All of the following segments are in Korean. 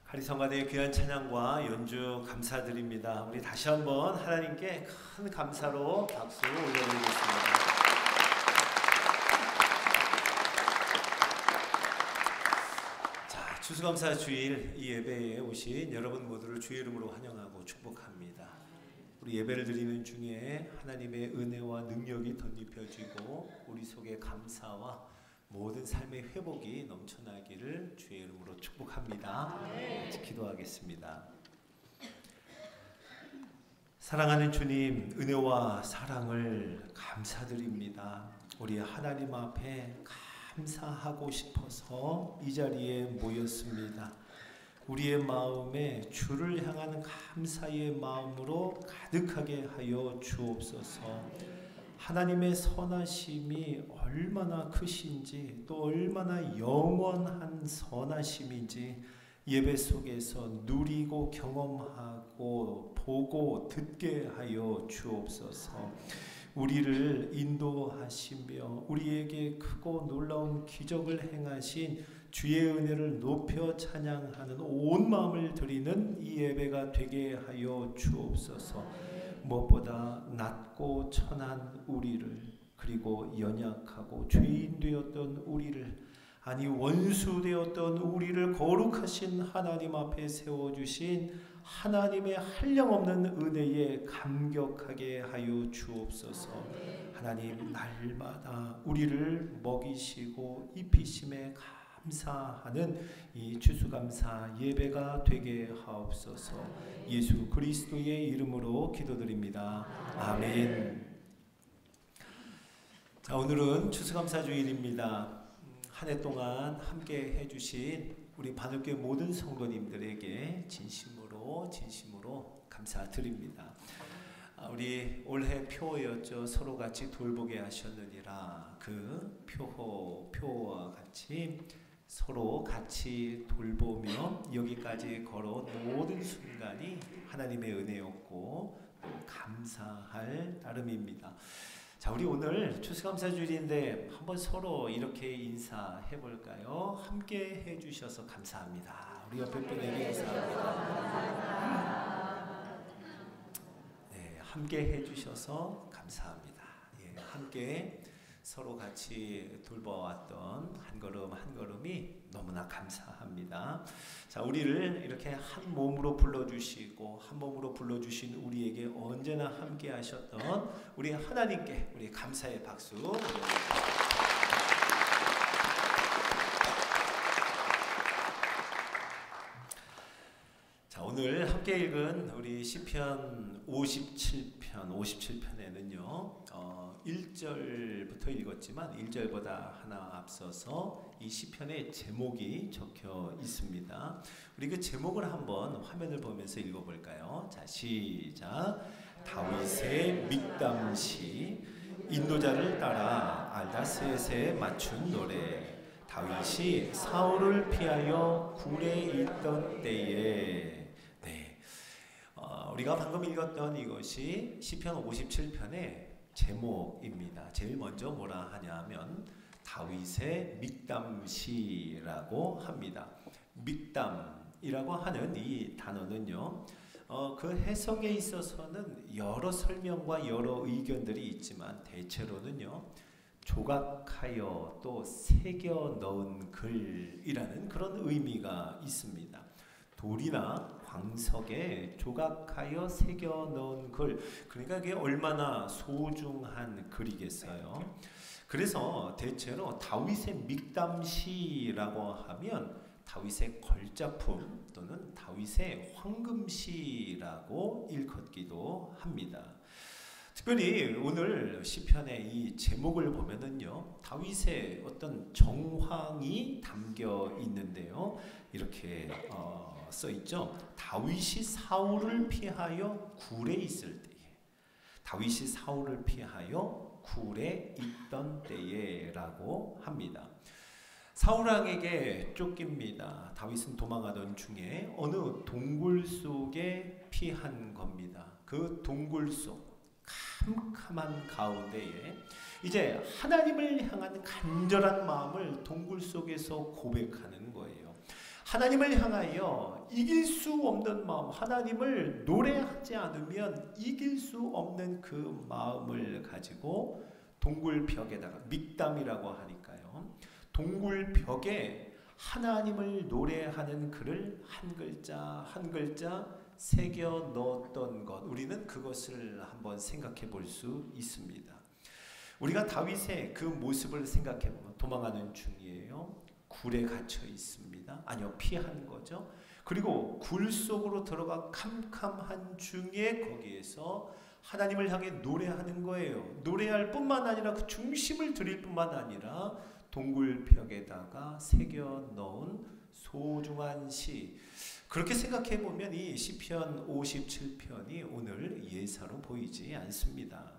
하리성가대의 귀한 찬양과 연주 감사드립니다. 우리 다시 한번 하나님께 큰 감사로 박수 올려드리겠습니다. 자, 추수감사 주일 이 예배에 오신 여러분 모두를 주의 이름으로 환영하고 축복합니다. 우리 예배를 드리는 중에 하나님의 은혜와 능력이 덧입혀지고 우리 속에 감사와 모든 삶의 회복이 넘쳐나기를 주의 이름으로 축복합니다. 같이 기도하겠습니다. 사랑하는 주님, 은혜와 사랑을 감사드립니다. 우리 하나님 앞에 감사하고 싶어서 이 자리에 모였습니다. 우리의 마음에 주를 향하는 감사의 마음으로 가득하게 하여 주옵소서. 하나님의 선하심이 얼마나 크신지 또 얼마나 영원한 선하심인지 예배 속에서 누리고 경험하고 보고 듣게 하여 주옵소서. 우리를 인도하시며 우리에게 크고 놀라운 기적을 행하신 주의 은혜를 높여 찬양하는 온 마음을 드리는 이 예배가 되게 하여 주옵소서. 무엇보다 낮고 천한 우리를, 그리고 연약하고 죄인 되었던 우리를, 아니 원수 되었던 우리를 거룩하신 하나님 앞에 세워주신 하나님의 한량없는 은혜에 감격하게 하여 주옵소서. 하나님, 날마다 우리를 먹이시고 입히심에 감사하는 이 추수감사 예배가 되게 하옵소서. 예수 그리스도의 이름으로 기도드립니다. 아멘. 자, 오늘은 추수감사 주일입니다. 한 해 동안 함께 해주신 우리 바늘교회 모든 성도님들에게 진심으로 감사드립니다. 우리 올해 표어였죠. 서로 같이 돌보게 하셨느니라. 그 표와 같이 서로 같이 돌보며 여기까지 걸어온 모든 순간이 하나님의 은혜였고 또 감사할 따름입니다. 자, 우리 오늘 추수감사 주일인데 한번 서로 이렇게 인사해 볼까요? 함께 해주셔서 감사합니다. 우리 옆에 분에게 인사합니다. 네, 함께 해주셔서 감사합니다. 예, 함께 서로 같이 돌봐왔던 한 걸음 한 걸음이 너무나 감사합니다. 자, 우리를 이렇게 한 몸으로 불러주시고 한 몸으로 불러주신 우리에게 언제나 함께 하셨던 우리 하나님께 우리 감사의 박수. 자, 오늘 함께 읽은 우리 시편 57편에는요 1절부터 읽었지만 1절보다 하나 앞서서 이 시편의 제목이 적혀 있습니다. 우리 그 제목을 한번 화면을 보면서 읽어볼까요? 자, 시작. 다윗의 믹담시, 인도자를 따라 알다셋에 맞춘 노래. 다윗이 사울을 피하여 굴에 있던 때에. 네, 우리가 방금 읽었던 이것이 시편 57편의 제목입니다. 제일 먼저 뭐라 하냐면 다윗의 믹담시라고 합니다. 믹담이라고 하는 이 단어는요, 그 해석에 있어서는 여러 설명과 여러 의견들이 있지만 대체로는요, 조각하여 또 새겨 넣은 글이라는 그런 의미가 있습니다. 돌이나 광석에 조각하여 새겨 넣은 글, 그러니까 그게 얼마나 소중한 글이겠어요. 그래서 대체로 다윗의 믹담시라고 하면 다윗의 걸작품 또는 다윗의 황금시라고 일컫기도 합니다. 특별히 오늘 시편의 이 제목을 보면은요, 다윗의 어떤 정황이 담겨 있는데요, 이렇게 써 있죠. 다윗이 사울을 피하여 굴에 있을 때에, 다윗이 사울을 피하여 굴에 있던 때에라고 합니다. 사울 왕에게 쫓깁니다. 다윗은 도망하던 중에 어느 동굴 속에 피한 겁니다. 그 동굴 속 캄캄한 가운데에 이제 하나님을 향한 간절한 마음을 동굴 속에서 고백하는 거예요. 하나님을 향하여 이길 수 없는 마음, 하나님을 노래하지 않으면 이길 수 없는 그 마음을 가지고 동굴벽에다가, 믹담이라고 하니까요, 동굴벽에 하나님을 노래하는 글을 한 글자 한 글자 새겨 넣었던 것, 우리는 그것을 한번 생각해 볼 수 있습니다. 우리가 다윗의 그 모습을 생각해 보면 도망하는 중이에요. 굴에 갇혀 있습니다. 아니요, 피한 거죠. 그리고 굴 속으로 들어가 캄캄한 중에 거기에서 하나님을 향해 노래하는 거예요. 노래할 뿐만 아니라 그 중심을 드릴 뿐만 아니라 동굴벽에다가 새겨 넣은 소중한 시. 그렇게 생각해 보면 이 시편 57편이 오늘 예사로 보이지 않습니다.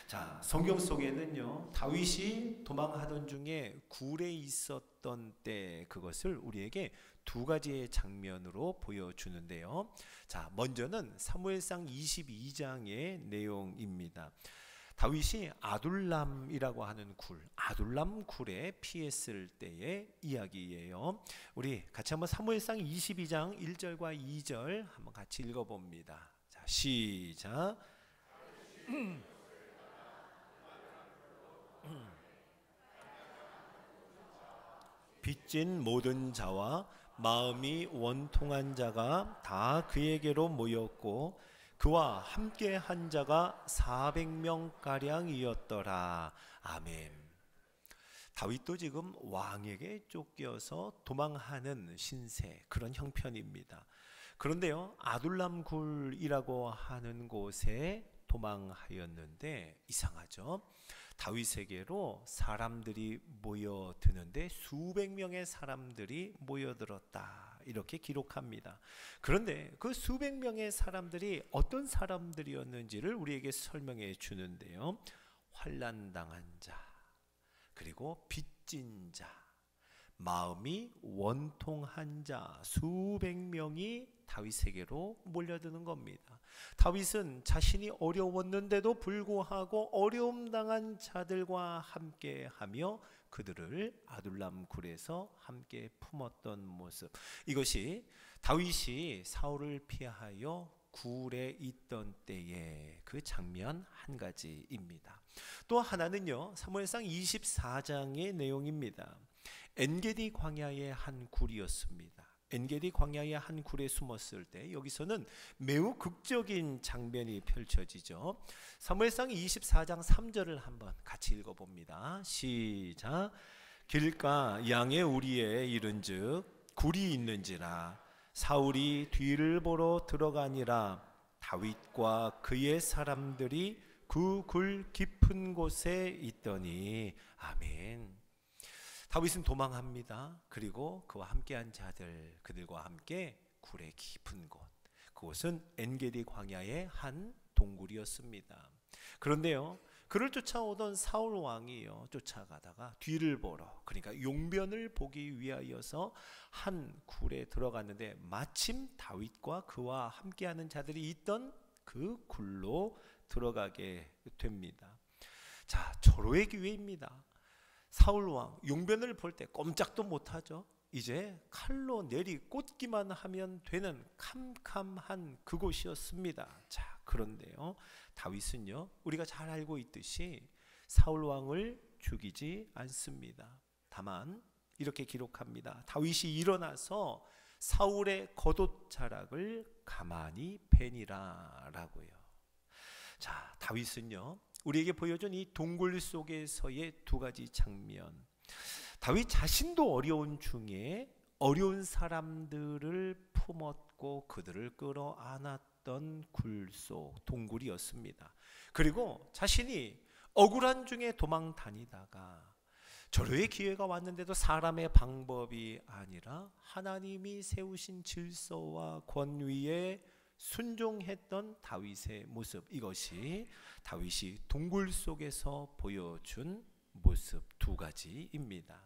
자, 성경 속에는요, 다윗이 도망하던 중에 굴에 있었던 때, 그것을 우리에게 두 가지의 장면으로 보여주는데요. 자, 먼저는 사무엘상 22장의 내용입니다. 다윗이 아둘람이라고 하는 굴, 아둘람 굴에 피했을 때의 이야기예요. 우리 같이 한번 사무엘상 22장 1절과 2절 한번 같이 읽어봅니다. 자, 시작. 빚진 모든 자와 마음이 원통한 자가 다 그에게로 모였고 그와 함께 한 자가 400명가량이었더라. 아멘. 다윗도 지금 왕에게 쫓겨서 도망하는 신세, 그런 형편입니다. 그런데요, 아둘람 굴이라고 하는 곳에 도망하였는데 이상하죠. 다윗에게로 사람들이 모여드는데 수백 명의 사람들이 모여들었다, 이렇게 기록합니다. 그런데 그 수백 명의 사람들이 어떤 사람들이었는지를 우리에게 설명해 주는데요, 환난당한 자, 그리고 빚진 자, 마음이 원통한 자, 수백 명이 다윗에게로 몰려드는 겁니다. 다윗은 자신이 어려웠는데도 불구하고 어려움 당한 자들과 함께하며 그들을 아둘람 굴에서 함께 품었던 모습, 이것이 다윗이 사울을 피하여 굴에 있던 때의 그 장면 한 가지입니다. 또 하나는요, 사무엘상 24장의 내용입니다. 엔게디 광야의 한 굴이었습니다. 엔게디 광야의 한 굴에 숨었을 때 여기서는 매우 극적인 장면이 펼쳐지죠. 사무엘상 24장 3절을 한번 같이 읽어봅니다. 시작. 길가 양의 우리에 이른즉 굴이 있는지라 사울이 뒤를 보러 들어가니라 다윗과 그의 사람들이 그 굴 깊은 곳에 있더니. 아멘. 다윗은 도망합니다. 그리고 그와 함께한 자들, 그들과 함께 굴의 깊은 곳, 그곳은 엔게디 광야의 한 동굴이었습니다. 그런데요, 그를 쫓아오던 사울 왕이요, 쫓아가다가 뒤를 보러, 그러니까 용변을 보기 위하여서 한 굴에 들어갔는데 마침 다윗과 그와 함께하는 자들이 있던 그 굴로 들어가게 됩니다. 자, 절호의 기회입니다. 사울왕 용변을 볼 때 꼼짝도 못하죠. 이제 칼로 내리 꽂기만 하면 되는 캄캄한 그곳이었습니다. 자, 그런데요, 다윗은요, 우리가 잘 알고 있듯이 사울왕을 죽이지 않습니다. 다만 이렇게 기록합니다. 다윗이 일어나서 사울의 겉옷자락을 가만히 베니라 라고요. 자, 다윗은요, 우리에게 보여준 이 동굴 속에서의 두 가지 장면, 다윗 자신도 어려운 중에 어려운 사람들을 품었고 그들을 끌어안았던 굴 속 동굴이었습니다. 그리고 자신이 억울한 중에 도망 다니다가 절호의 기회가 왔는데도 사람의 방법이 아니라 하나님이 세우신 질서와 권위에 순종했던 다윗의 모습, 이것이 다윗이 동굴 속에서 보여준 모습 두 가지입니다.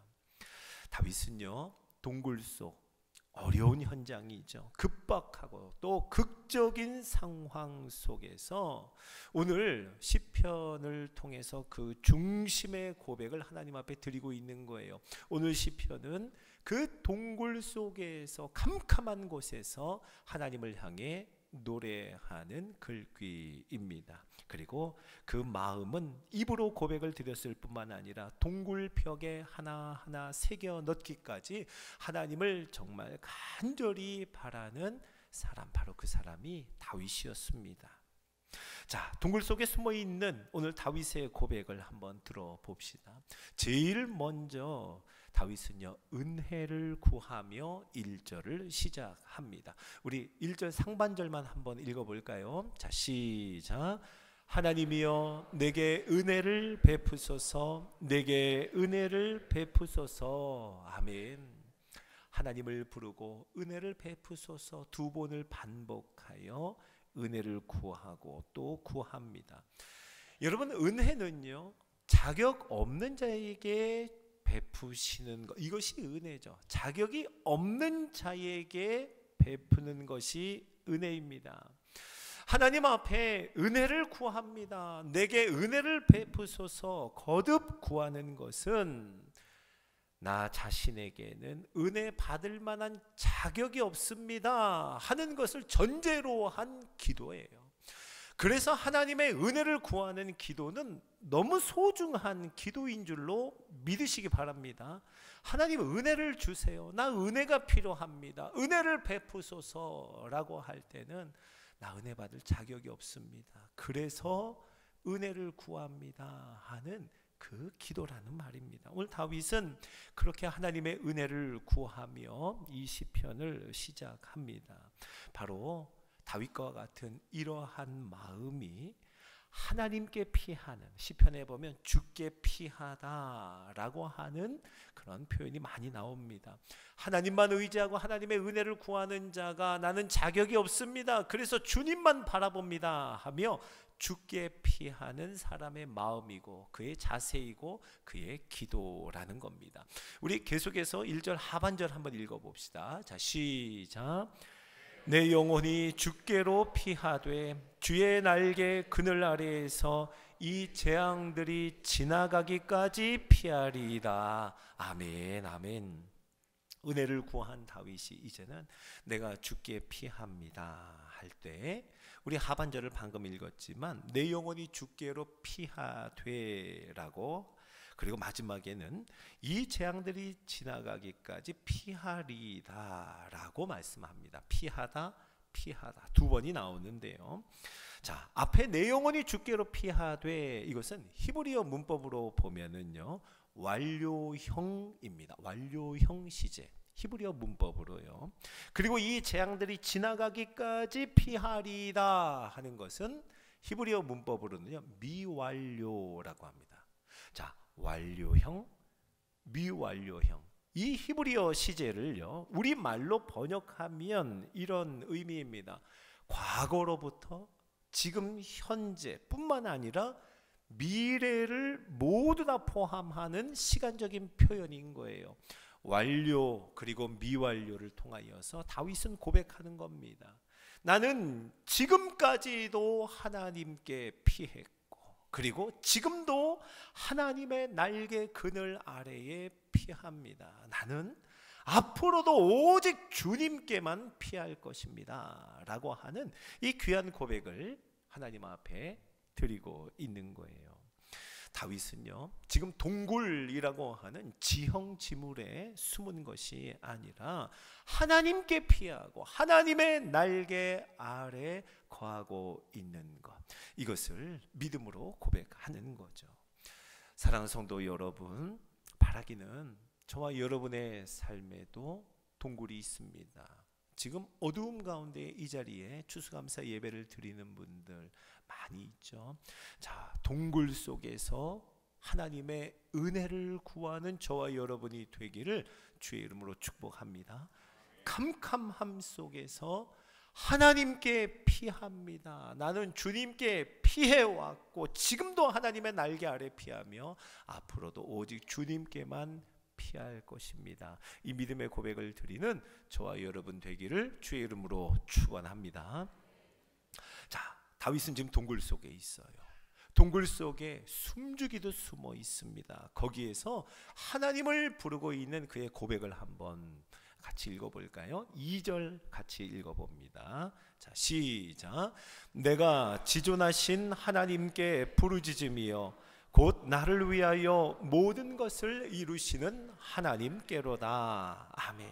다윗은요, 동굴 속 어려운 현장이죠. 급박하고 또 극적인 상황 속에서 오늘 시편을 통해서 그 중심의 고백을 하나님 앞에 드리고 있는 거예요. 오늘 시편은 그 동굴 속에서 캄캄한 곳에서 하나님을 향해 노래하는 글귀입니다. 그리고 그 마음은 입으로 고백을 드렸을 뿐만 아니라 동굴벽에 하나하나 새겨 넣기까지 하나님을 정말 간절히 바라는 사람, 바로 그 사람이 다윗이었습니다. 자, 동굴 속에 숨어 있는 오늘 다윗의 고백을 한번 들어봅시다. 제일 먼저 다윗은요, 은혜를 구하며 1절을 시작합니다. 우리 1절 상반절만 한번 읽어볼까요? 자, 시작. 하나님이여 내게 은혜를 베푸소서, 내게 은혜를 베푸소서. 아멘. 하나님을 부르고 은혜를 베푸소서 두 번을 반복하여 은혜를 구하고 또 구합니다. 여러분, 은혜는요, 자격 없는 자에게 베푸시는 것, 이것이 은혜죠. 자격이 없는 자에게 베푸는 것이 은혜입니다. 하나님 앞에 은혜를 구합니다. 내게 은혜를 베푸소서 거듭 구하는 것은 나 자신에게는 은혜 받을 만한 자격이 없습니다 하는 것을 전제로 한 기도예요. 그래서 하나님의 은혜를 구하는 기도는 너무 소중한 기도인 줄로 믿으시기 바랍니다. 하나님 은혜를 주세요. 나 은혜가 필요합니다. 은혜를 베푸소서라고 할 때는 나 은혜 받을 자격이 없습니다. 그래서 은혜를 구합니다 하는 그 기도라는 말입니다. 오늘 다윗은 그렇게 하나님의 은혜를 구하며 이 시편을 시작합니다. 바로 다윗과 같은 이러한 마음이 하나님께 피하는, 시편에 보면 주께 피하다라고 하는 그런 표현이 많이 나옵니다. 하나님만 의지하고 하나님의 은혜를 구하는 자가 나는 자격이 없습니다, 그래서 주님만 바라봅니다 하며 주께 피하는 사람의 마음이고 그의 자세이고 그의 기도라는 겁니다. 우리 계속해서 1절 하반절 한번 읽어봅시다. 자, 시작. 내 영혼이 주께로 피하되 주의 날개 그늘 아래에서 이 재앙들이 지나가기까지 피하리이다. 아멘, 아멘. 은혜를 구한 다윗이 이제는 내가 주께 피합니다 할 때, 우리 하반절을 방금 읽었지만 내 영혼이 주께로 피하되라고, 그리고 마지막에는 이 재앙들이 지나가기까지 피하리다라고 말씀합니다. 피하다, 피하다 두 번이 나오는데요. 자, 앞에 내 영혼이 주께로 피하되, 이것은 히브리어 문법으로 보면은요, 완료형입니다. 완료형 시제, 히브리어 문법으로요. 그리고 이 재앙들이 지나가기까지 피하리다 하는 것은 히브리어 문법으로는요, 미완료라고 합니다. 자, 완료형, 미완료형, 이 히브리어 시제를요, 우리 말로 번역하면 이런 의미입니다. 과거로부터 지금 현재뿐만 아니라 미래를 모두 다 포함하는 시간적인 표현인 거예요. 완료 그리고 미완료를 통하여서 다윗은 고백하는 겁니다. 나는 지금까지도 하나님께 피했고, 그리고 지금도 하나님의 날개 그늘 아래에 피합니다. 나는 앞으로도 오직 주님께만 피할 것입니다 라고 하는 이 귀한 고백을 하나님 앞에 드리고 있는 거예요. 다윗은요, 지금 동굴이라고 하는 지형지물에 숨은 것이 아니라 하나님께 피하고 하나님의 날개 아래 거하고 있는 것, 이것을 믿음으로 고백하는 거죠. 사랑하는 성도 여러분, 바라기는 저와 여러분의 삶에도 동굴이 있습니다. 지금 어두움 가운데 이 자리에 추수감사 예배를 드리는 분들 많이 있죠. 자, 동굴 속에서 하나님의 은혜를 구하는 저와 여러분이 되기를 주의 이름으로 축복합니다. 캄캄함 속에서 하나님께 피합니다. 나는 주님께 피해왔고 지금도 하나님의 날개 아래 피하며 앞으로도 오직 주님께만 피할 것입니다. 이 믿음의 고백을 드리는 저와 여러분 되기를 주의 이름으로 축원합니다. 자, 다윗은 지금 동굴 속에 있어요. 동굴 속에 숨죽이도 숨어 있습니다. 거기에서 하나님을 부르고 있는 그의 고백을 한번 같이 읽어볼까요? 2절 같이 읽어봅니다. 자, 시작. 내가 지존하신 하나님께 부르짖으며 곧 나를 위하여 모든 것을 이루시는 하나님께로다. 아멘.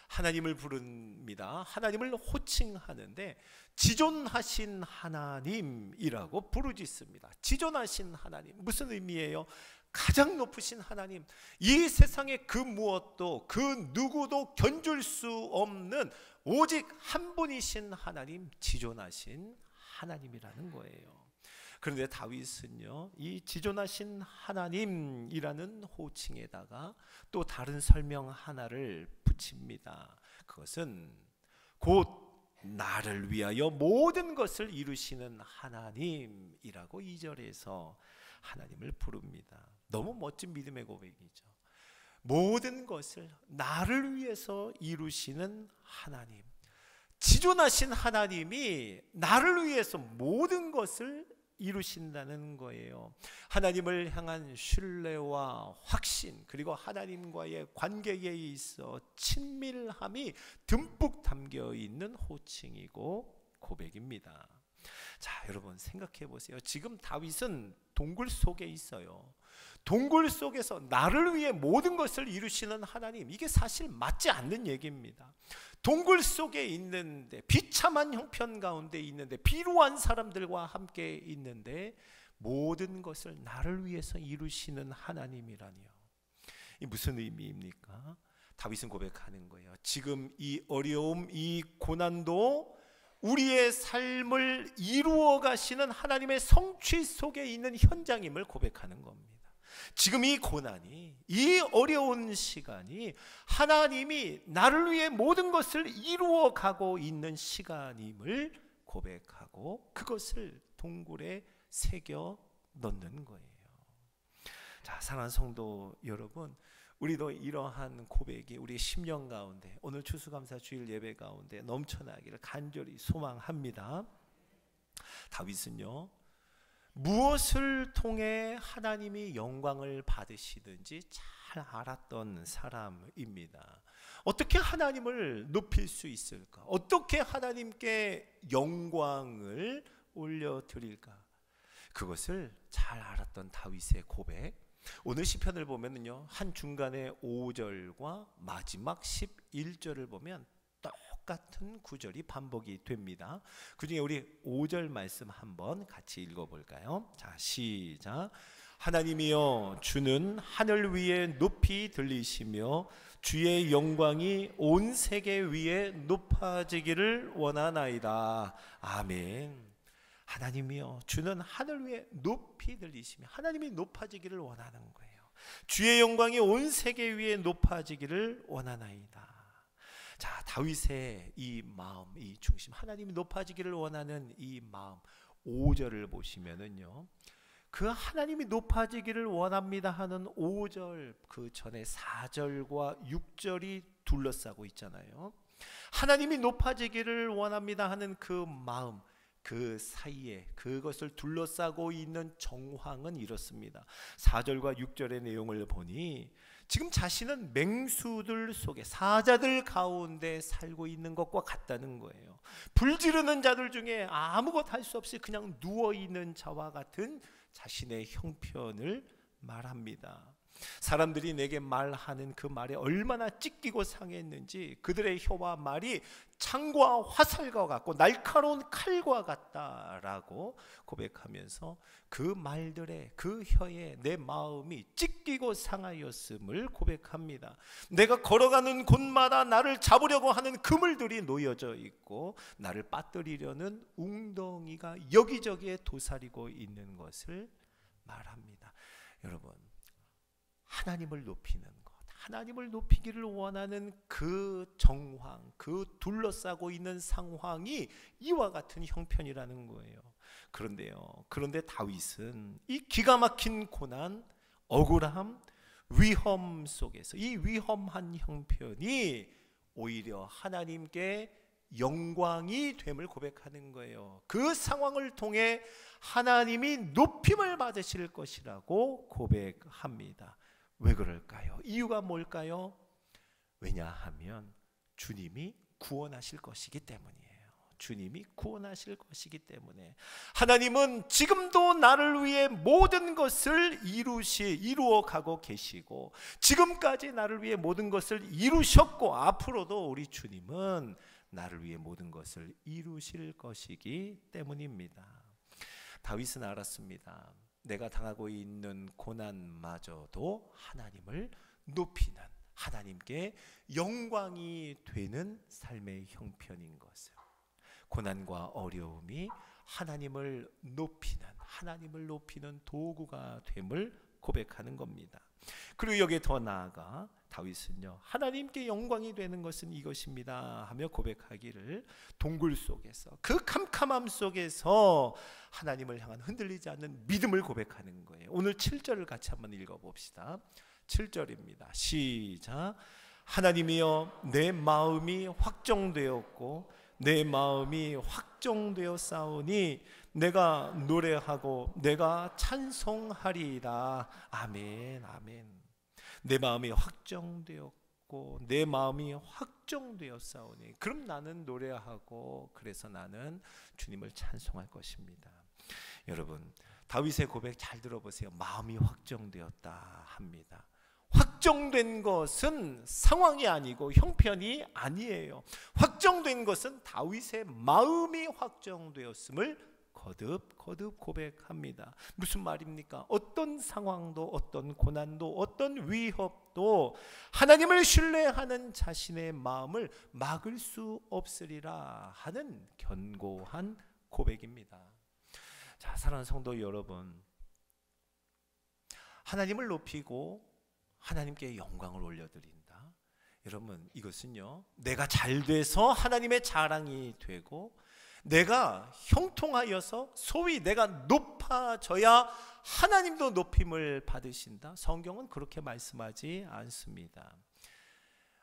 하나님을 부릅니다. 하나님을 호칭하는데 지존하신 하나님이라고 부르짖습니다. 지존하신 하나님, 무슨 의미예요? 가장 높으신 하나님, 이 세상에 그 무엇도 그 누구도 견줄 수 없는 오직 한 분이신 하나님, 지존하신 하나님이라는 거예요. 그런데 다윗은요, 이 지존하신 하나님이라는 호칭에다가 또 다른 설명 하나를 붙입니다. 그것은 곧 나를 위하여 모든 것을 이루시는 하나님이라고 2절에서 하나님을 부릅니다. 너무 멋진 믿음의 고백이죠. 모든 것을 나를 위해서 이루시는 하나님, 지존하신 하나님이 나를 위해서 모든 것을 이루신다는 거예요. 하나님을 향한 신뢰와 확신, 그리고 하나님과의 관계에 있어 친밀함이 듬뿍 담겨 있는 호칭이고 고백입니다. 자, 여러분 생각해 보세요. 지금 다윗은 동굴 속에 있어요. 동굴 속에서 나를 위해 모든 것을 이루시는 하나님, 이게 사실 맞지 않는 얘기입니다. 동굴 속에 있는데, 비참한 형편 가운데 있는데, 비루한 사람들과 함께 있는데 모든 것을 나를 위해서 이루시는 하나님이라니요. 이 무슨 의미입니까? 다윗은 고백하는 거예요. 지금 이 어려움, 이 고난도 우리의 삶을 이루어 가시는 하나님의 성취 속에 있는 현장임을 고백하는 겁니다. 지금 이 고난이, 이 어려운 시간이 하나님이 나를 위해 모든 것을 이루어 가고 있는 시간임을 고백하고 그것을 동굴에 새겨 넣는 거예요. 자, 사랑하는 성도 여러분, 우리도 이러한 고백이 우리 10년 가운데, 오늘 추수감사 주일 예배 가운데 넘쳐나기를 간절히 소망합니다. 다윗은요, 무엇을 통해 하나님이 영광을 받으시든지 잘 알았던 사람입니다. 어떻게 하나님을 높일 수 있을까? 어떻게 하나님께 영광을 올려드릴까? 그것을 잘 알았던 다윗의 고백. 오늘 시편을 보면은요, 한 중간에 5절과 마지막 11절을 보면 똑같은 구절이 반복이 됩니다. 그 중에 우리 5절 말씀 한번 같이 읽어볼까요? 자, 시작. 하나님이여, 주는 하늘 위에 높이 들리시며 주의 영광이 온 세계 위에 높아지기를 원하나이다. 아멘. 하나님이여, 주는 하늘 위에 높이 들리시며, 하나님이 높아지기를 원하는 거예요. 주의 영광이 온 세계 위에 높아지기를 원하나이다. 자, 다윗의 이 마음, 이 중심, 하나님이 높아지기를 원하는 이 마음, 5절을 보시면은요, 그 하나님이 높아지기를 원합니다 하는 5절 그 전에 4절과 6절이 둘러싸고 있잖아요. 하나님이 높아지기를 원합니다 하는 그 마음, 그 사이에 그것을 둘러싸고 있는 정황은 이렇습니다. 4절과 6절의 내용을 보니 지금 자신은 맹수들 속에, 사자들 가운데 살고 있는 것과 같다는 거예요. 불지르는 자들 중에 아무것 할 수 없이 그냥 누워있는 자와 같은 자신의 형편을 말합니다. 사람들이 내게 말하는 그 말에 얼마나 찢기고 상했는지, 그들의 혀와 말이 창과 화살과 같고 날카로운 칼과 같다라고 고백하면서 그 말들에, 그 혀에 내 마음이 찢기고 상하였음을 고백합니다. 내가 걸어가는 곳마다 나를 잡으려고 하는 그물들이 놓여져 있고 나를 빠뜨리려는 웅덩이가 여기저기에 도사리고 있는 것을 말합니다. 여러분, 하나님을 높이는 것, 하나님을 높이기를 원하는 그 정황, 그 둘러싸고 있는 상황이 이와 같은 형편이라는 거예요. 그런데 다윗은 이 기가 막힌 고난, 억울함, 위험 속에서 이 위험한 형편이 오히려 하나님께 영광이 됨을 고백하는 거예요. 그 상황을 통해 하나님이 높임을 받으실 것이라고 고백합니다. 왜 그럴까요? 이유가 뭘까요? 왜냐하면 주님이 구원하실 것이기 때문이에요. 주님이 구원하실 것이기 때문에 하나님은 지금도 나를 위해 모든 것을 이루어 가고 계시고 지금까지 나를 위해 모든 것을 이루셨고 앞으로도 우리 주님은 나를 위해 모든 것을 이루실 것이기 때문입니다. 다윗은 알았습니다. 내가 당하고 있는 고난마저도 하나님을 높이는, 하나님께 영광이 되는 삶의 형편인 것을, 고난과 어려움이 하나님을 높이는 도구가 됨을 고백하는 겁니다. 그리고 여기에 더 나아가 다윗은요, 하나님께 영광이 되는 것은 이것입니다 하며 고백하기를, 동굴 속에서, 그 캄캄함 속에서 하나님을 향한 흔들리지 않는 믿음을 고백하는 거예요. 오늘 7절을 같이 한번 읽어봅시다. 7절입니다. 시작. 하나님이여, 내 마음이 확정되었고 내 마음이 확정되어 싸우니 내가 노래하고 내가 찬송하리이다. 아멘, 아멘. 내 마음이 확정되었고 내 마음이 확정되어 싸우니, 그럼 나는 노래하고 그래서 나는 주님을 찬송할 것입니다. 여러분, 다윗의 고백 잘 들어보세요. 마음이 확정되었다 합니다. 확정된 것은 상황이 아니고 형편이 아니에요. 확정된 것은 다윗의 마음이 확정되었음을 거듭 고백합니다. 무슨 말입니까? 어떤 상황도, 어떤 고난도, 어떤 위협도 하나님을 신뢰하는 자신의 마음을 막을 수 없으리라 하는 견고한 고백입니다. 자, 사랑하는 성도 여러분, 하나님을 높이고 하나님께 영광을 올려드린다. 여러분, 이것은요, 내가 잘 돼서 하나님의 자랑이 되고 내가 형통하여서 소위 내가 높아져야 하나님도 높임을 받으신다. 성경은 그렇게 말씀하지 않습니다.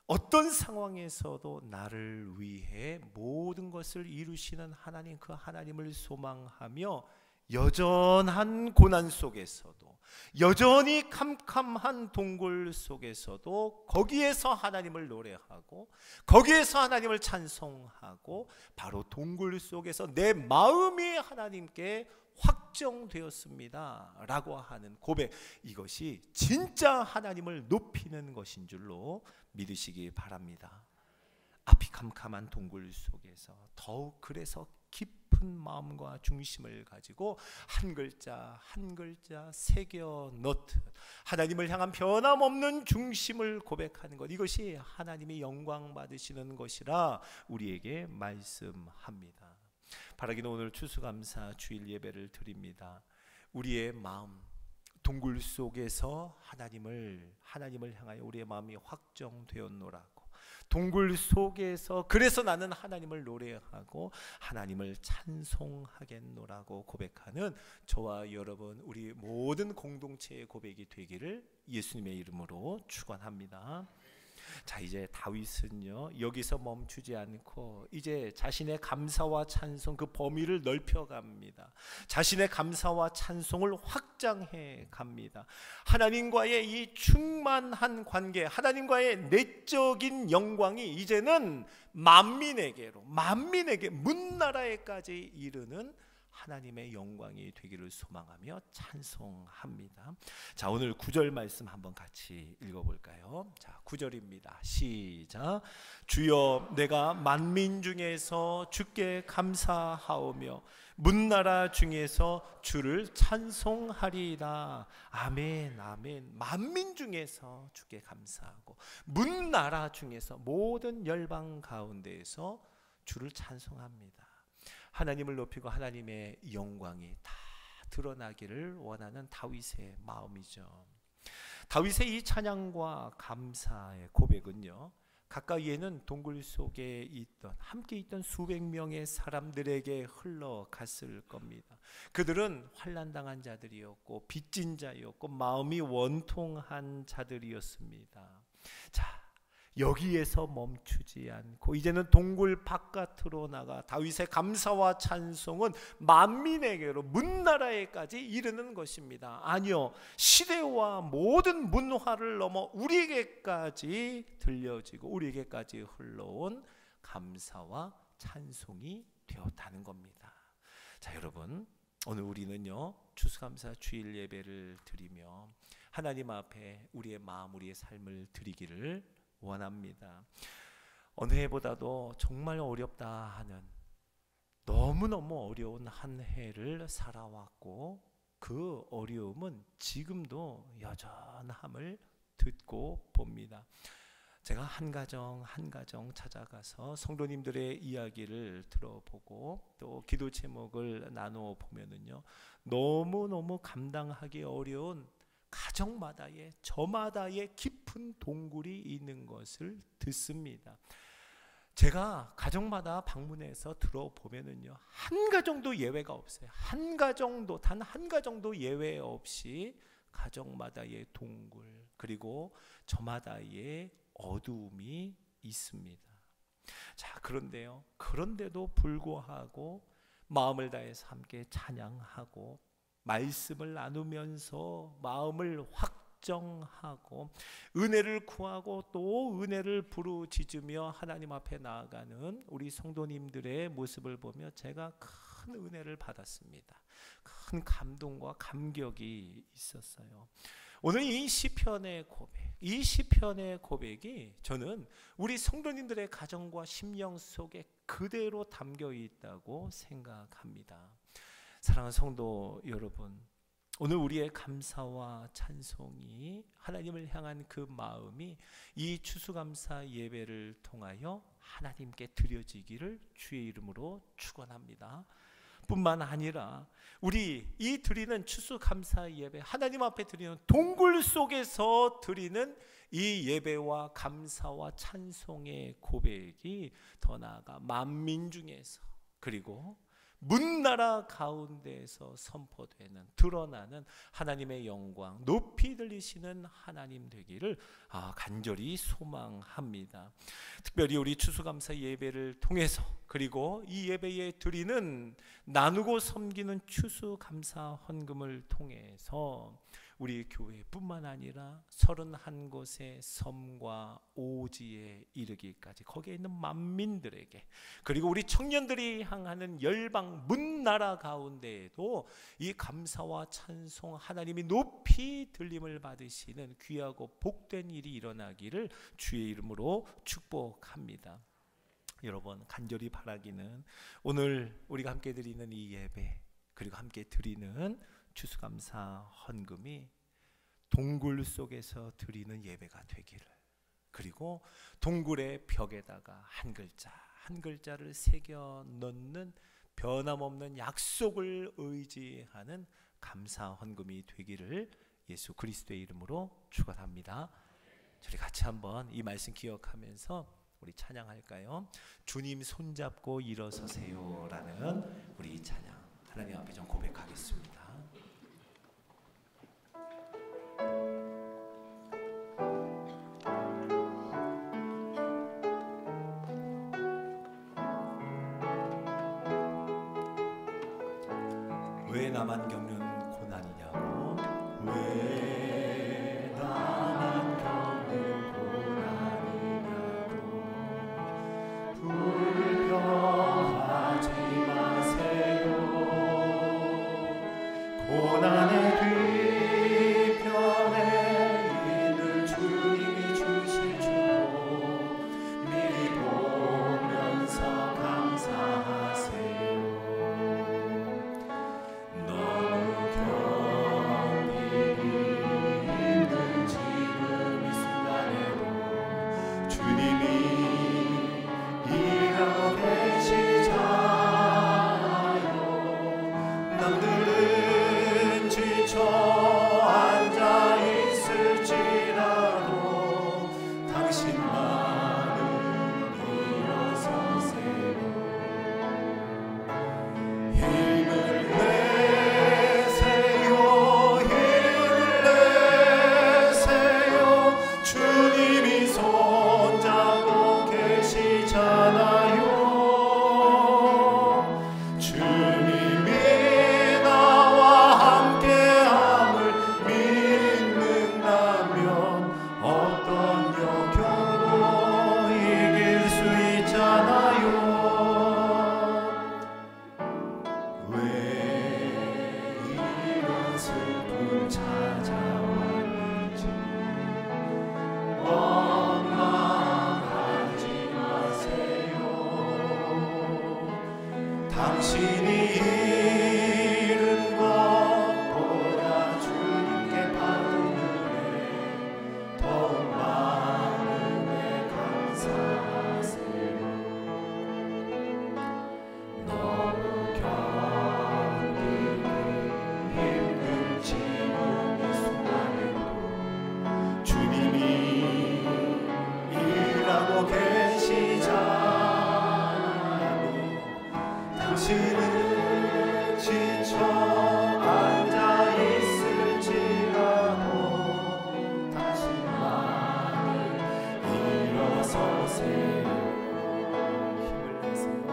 어떤 상황에서도 나를 위해 모든 것을 이루시는 하나님, 그 하나님을 소망하며 여전한 고난 속에서도, 여전히 캄캄한 동굴 속에서도 거기에서 하나님을 노래하고 거기에서 하나님을 찬송하고, 바로 동굴 속에서 내 마음이 하나님께 확정되었습니다 라고 하는 고백, 이것이 진짜 하나님을 높이는 것인 줄로 믿으시기 바랍니다. 앞이 캄캄한 동굴 속에서 더욱 그래서 깊은 마음과 중심을 가지고 한 글자 한 글자 새겨 넣듯 하나님을 향한 변함없는 중심을 고백하는 것, 이것이 하나님이 영광 받으시는 것이라 우리에게 말씀합니다. 바라기는 오늘 추수감사 주일 예배를 드립니다. 우리의 마음, 동굴 속에서 하나님을 향하여 우리의 마음이 확정되었노라고, 동굴 속에서 그래서 나는 하나님을 노래하고 하나님을 찬송하겠노라고 고백하는 저와 여러분, 우리 모든 공동체의 고백이 되기를 예수님의 이름으로 축원합니다. 자, 이제 다윗은요, 여기서 멈추지 않고 이제 자신의 감사와 찬송 그 범위를 넓혀갑니다. 자신의 감사와 찬송을 확장해 갑니다. 하나님과의 이 충만한 관계, 하나님과의 내적인 영광이 이제는 만민에게 문나라에까지 이르는 하나님의 영광이 되기를 소망하며 찬송합니다. 자, 오늘 9절 말씀 한번 같이 읽어볼까요? 자, 9절입니다. 시작. 주여, 내가 만민 중에서 주께 감사하오며 문나라 중에서 주를 찬송하리이다. 아멘, 아멘. 만민 중에서 주께 감사하고 문나라 중에서 모든 열방 가운데에서 주를 찬송합니다. 하나님을 높이고 하나님의 영광이 다 드러나기를 원하는 다윗의 마음이죠. 다윗의 이 찬양과 감사의 고백은요, 가까이에는 동굴 속에 함께 있던 수백 명의 사람들에게 흘러갔을 겁니다. 그들은 환난당한 자들이었고 빚진 자였고 마음이 원통한 자들이었습니다. 자, 여기에서 멈추지 않고 이제는 동굴 바깥으로 나가 다윗의 감사와 찬송은 만민에게로 문나라에까지 이르는 것입니다. 아니요, 시대와 모든 문화를 넘어 우리에게까지 들려지고 우리에게까지 흘러온 감사와 찬송이 되었다는 겁니다. 자, 여러분, 오늘 우리는요 추수감사 주일 예배를 드리며 하나님 앞에 우리의 마음, 우리의 삶을 드리기를 원합니다. 어느 해보다도 정말 어렵다 하는, 너무너무 어려운 한 해를 살아왔고 그 어려움은 지금도 여전함을 듣고 봅니다. 제가 한 가정 한 가정 찾아가서 성도님들의 이야기를 들어보고 또 기도 제목을 나누어 보면은요, 너무너무 감당하기 어려운 가정마다의, 저마다의 깊은 동굴이 있는 것을 듣습니다. 제가 가정마다 방문해서 들어보면은요, 한 가정도 예외가 없어요. 한 가정도, 단 한 가정도 예외 없이 가정마다의 동굴, 그리고 저마다의 어두움이 있습니다. 자, 그런데도 불구하고 마음을 다해서 함께 찬양하고 말씀을 나누면서 마음을 확정하고 은혜를 구하고 또 은혜를 부르짖으며 하나님 앞에 나아가는 우리 성도님들의 모습을 보며 제가 큰 은혜를 받았습니다. 큰 감동과 감격이 있었어요. 오늘 이 시편의 고백, 이 시편의 고백이 저는 우리 성도님들의 가정과 심령 속에 그대로 담겨 있다고 생각합니다. 사랑하는 성도 여러분, 오늘 우리의 감사와 찬송이, 하나님을 향한 그 마음이 이 추수감사 예배를 통하여 하나님께 드려지기를 주의 이름으로 축원합니다. 뿐만 아니라 우리 이 드리는 추수감사 예배, 하나님 앞에 드리는 동굴 속에서 드리는 이 예배와 감사와 찬송의 고백이 더 나아가 만민 중에서, 그리고 문나라 가운데에서 선포되는, 드러나는 하나님의 영광, 높이 들리시는 하나님 되기를 간절히 소망합니다. 특별히 우리 추수감사 예배를 통해서, 그리고 이 예배에 드리는, 나누고 섬기는 추수감사 헌금을 통해서 우리 교회뿐만 아니라 31곳의 섬과 오지에 이르기까지 거기에 있는 만민들에게, 그리고 우리 청년들이 향하는 열방 문나라 가운데에도 이 감사와 찬송, 하나님이 높이 들림을 받으시는 귀하고 복된 일이 일어나기를 주의 이름으로 축복합니다. 여러분, 간절히 바라기는 오늘 우리가 함께 드리는 이 예배, 그리고 함께 드리는 추수감사 헌금이 동굴 속에서 드리는 예배가 되기를, 그리고 동굴의 벽에다가 한 글자 한 글자를 새겨 넣는 변함없는 약속을 의지하는 감사 헌금이 되기를 예수 그리스도의 이름으로 축원합니다. 저희 같이 한번 이 말씀 기억하면서 우리 찬양할까요? 주님 손잡고 일어서세요 라는 우리 이 찬양 하나님 앞에 좀 고백하겠습니다. 왜 나만 겪는 고난이냐고, 왜 나만 겪는 고난이냐고, 불평하지 마세요. 고난의 뒤편에 있는 주님이 주실 주고 미리 보면서 감사하세요. 주님이 손 당신이 이룬 것보다 주님께 받은 은혜 더욱 많은 내 감사하세요. 너무 견디기 힘든 지금 이 순간에도 주님이 일하고 계시잖아요. 당신은 지쳐 앉아있을지라도 당신만은 일어서세요. 힘을 내세요.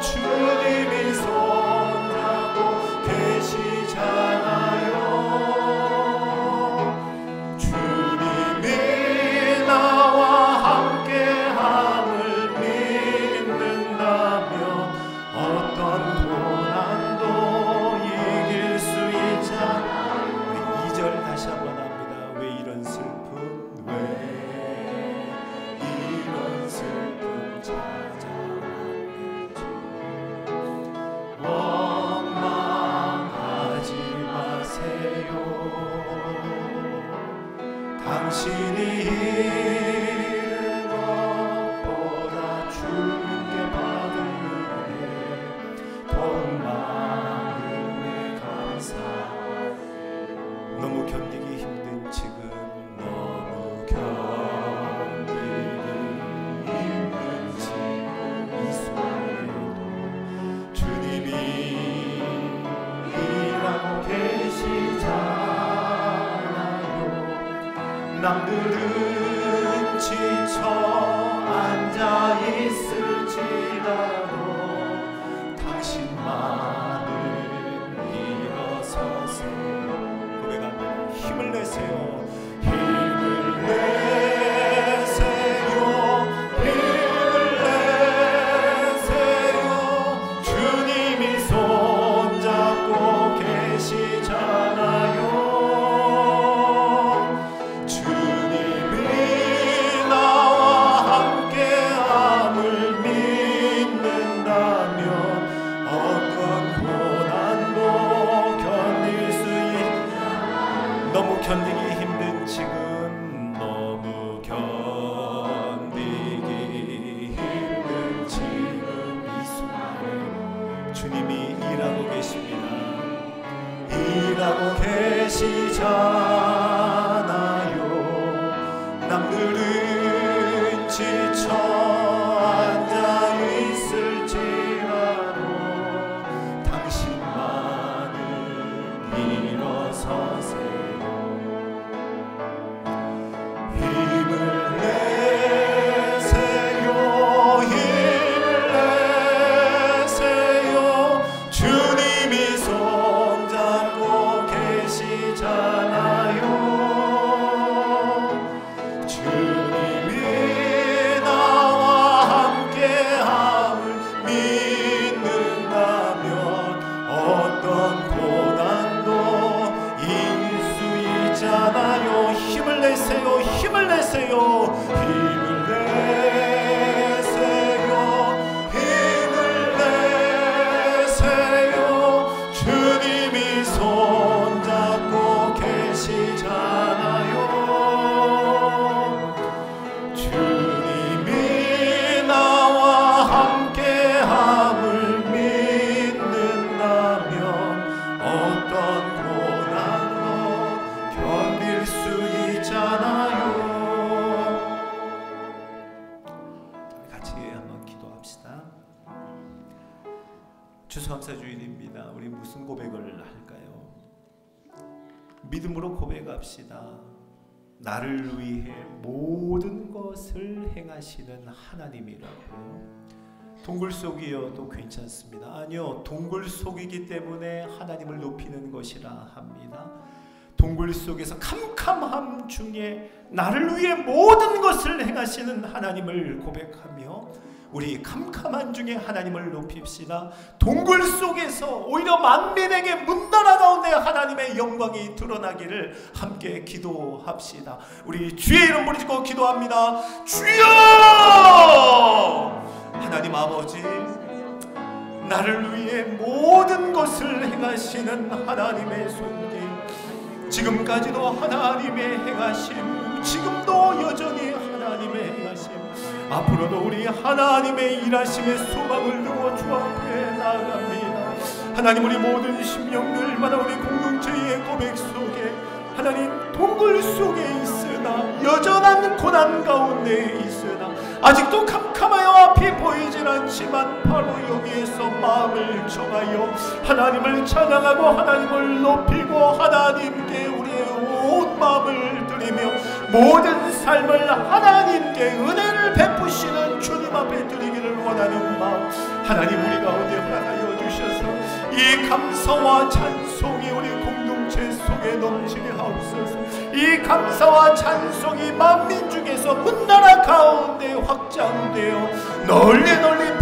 주님이 손잡고 계시잖아요. 주님이 나와 함께함을 믿는다면 어떤 고난도 이길 수 있잖아요. 우리 2절 다시 한번 합니다. 왜 이런 슬픔, 왜 이런 슬픔 찾아왔는지 원망하지 마세요. 당신이 이룬 것보다 주님께 받은 은혜 더욱 많은 내 감사. 너무 견디기 힘든 지금, 너무 견디기 힘든 지금 이 순간에도 주님이 일하고 계시잖아요. 남들은 지쳐 앉아있을지라도 당신만은 일어서세요. 고백합니다. 힘을 내세요. 힘을 내세요. 힘을 내세요. 주님이 손잡고 계시잖아요. 주님이 나와 함께함을 믿는다면 어떤 고난도 견딜 수 있다. 너무 견디기 힘든 지금, 너무 견디기 힘든 지금 이 순간에 주님이 일하고 계십니다. 일하고 계시잖아요. 남들은 지쳐 앉아있을지라도 당신만은 일어서세요. 힘을 내세요. 힘을 내세요. 주님이 손잡고 계시잖아요. 주님이 나와 함께함을 믿는다면 어떤 고난도 이길 수 있잖아요. 힘을 내세요. 힘을 내세요. 힘을 내세요. 힘을 내세요. 주님이 손잡고 계시잖아요. 주님이 나와 함께함을 믿는다면 어떤 고난도 견딜 수 있잖아요. 같이 한번 기도합시다. 주수감사 주일입니다. 우리 무슨 고백을 할까요? 믿음으로 고백합시다. 나를 위해 모든 것을 행하시는 하나님이라고요. 동굴 속이어도 괜찮습니다. 아니요, 동굴 속이기 때문에 하나님을 높이는 것이라 합니다. 동굴 속에서 캄캄함 중에 나를 위해 모든 것을 행하시는 하나님을 고백하며 우리 캄캄한 중에 하나님을 높입시다. 동굴 속에서 오히려 만민에게 문나라 가운데 하나님의 영광이 드러나기를 함께 기도합시다. 우리 주의 이름 부르짖고 기도합니다. 주여! 하나님 아버지, 나를 위해 모든 것을 행하시는 하나님의 손길, 지금까지도 하나님의 행하심, 지금도 여전히 하나님의 행하심, 앞으로도 우리 하나님의 일하심의 소망을 두고 주 앞에 나아갑니다. 하나님, 우리 모든 심령들마다 우리 공동체의 고백 속에 하나님 동굴 속에 있으나 여전한 고난 가운데 있으나 아직도 캄캄하여 앞이 보이질 않지만 바로 여기에서 마음을 정하여 하나님을 찬양하고 하나님을 높이고 하나님께 우리의 온 마음을 드리며 모든 삶을 하나님께 은혜를 베푸시는 주님 앞에 드리기를 원하는 마음 하나님 우리 가운데 허락하여 주셔서 이 감사와 찬송이 우리 공동체 속에 넘치게 하옵소서. 이 감사와 찬송이 만민 중에서 문나라 가운데 확장되어 널리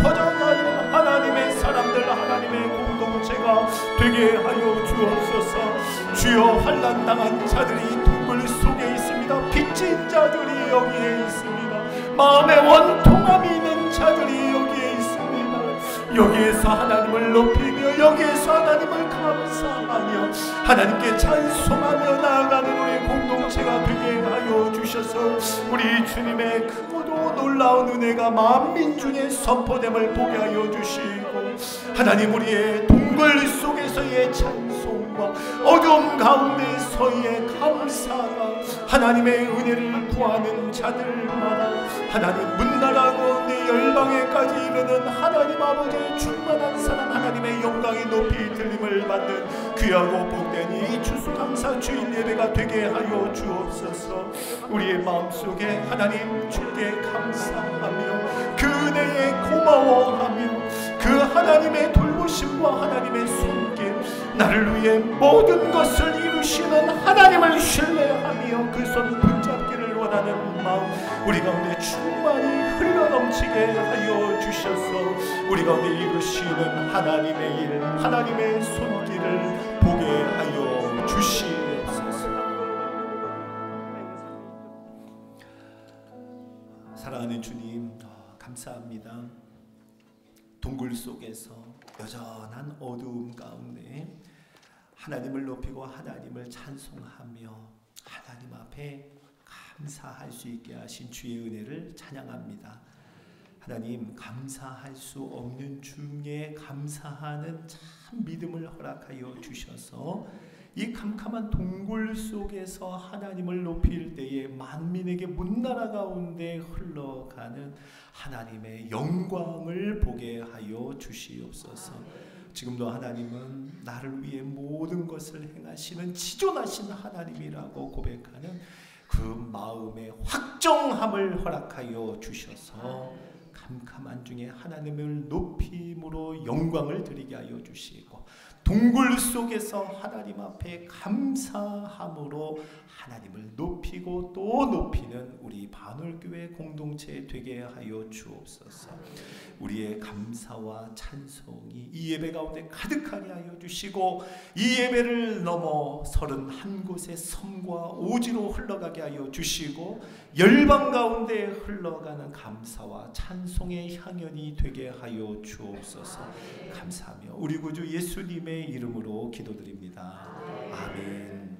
퍼져가는 하나님의 사람들, 하나님의 공동체가 되게 하여 주옵소서. 주여, 환난당한 자들이 동굴 속에 있습니다. 빚진 자들이 여기에 있습니다. 마음에 원통함이 있는 자들이 여기에 있습니다. 여기에서 하나님을 높이며 여기에서 하나님을 감사하며 하나님께 찬송하며 나아가는 우리 공동체가 되게 하여 주셔서 우리 주님의 크고도 놀라운 은혜가 만민 중에 선포됨을 보게 하여 주시고 하나님, 우리의 동굴 속에서의 찬송과 어두움 가운데서의 감사가 하나님의 은혜를 구하는 자들마다 하나님 문나라 가운데 열방에까지 이르는 하나님 아버지의 충만한 사랑, 하나님의 영광이 높이 들림을 받는 귀하고 복된 이 추수감사 주일 예배가 되게 하여 주옵소서. 우리의 마음속에 하나님 주께 감사하며 그 은혜에 고마워하며 그 하나님의 돌보심과 하나님의 손길, 나를 위해 모든 것을 이루시는 하나님을 신뢰하며 그 손 붙잡기를 원하는 마음 우리 가운데 충만히 흘러넘치게 하여 주셔서 우리 가운데 이루시는 하나님의 일, 하나님의 손길을 보게 하여 주시옵소서. 사랑하는 주님, 감사합니다. 동굴 속에서 여전한 어두움 가운데 하나님을 높이고 하나님을 찬송하며 하나님 앞에 감사할 수 있게 하신 주의 은혜를 찬양합니다. 하나님, 감사할 수 없는 중에 감사하는 참 믿음을 허락하여 주셔서 이 캄캄한 동굴 속에서 하나님을 높일 때에 만민에게 문나라 가운데 흘러가는 하나님의 영광을 보게 하여 주시옵소서. 지금도 하나님은 나를 위해 모든 것을 행하시는 지존하신 하나님이라고 고백하는 그 마음의 확정함을 허락하여 주셔서 캄캄한 중에 하나님을 높임으로 영광을 드리게 하여 주시고 동굴 속에서 하나님 앞에 감사함으로 하나님을 높이고 또 높이는 우리 반올교회 공동체 되게 하여 주옵소서. 우리의 감사와 찬송이 이 예배 가운데 가득하게 하여 주시고 이 예배를 넘어 31곳의 섬과 오지로 흘러가게 하여 주시고 열방 가운데 흘러가는 감사와 찬송의 향연이 되게 하여 주옵소서. 감사하며 우리 구주 예수님의 이름으로 기도드립니다. 아멘.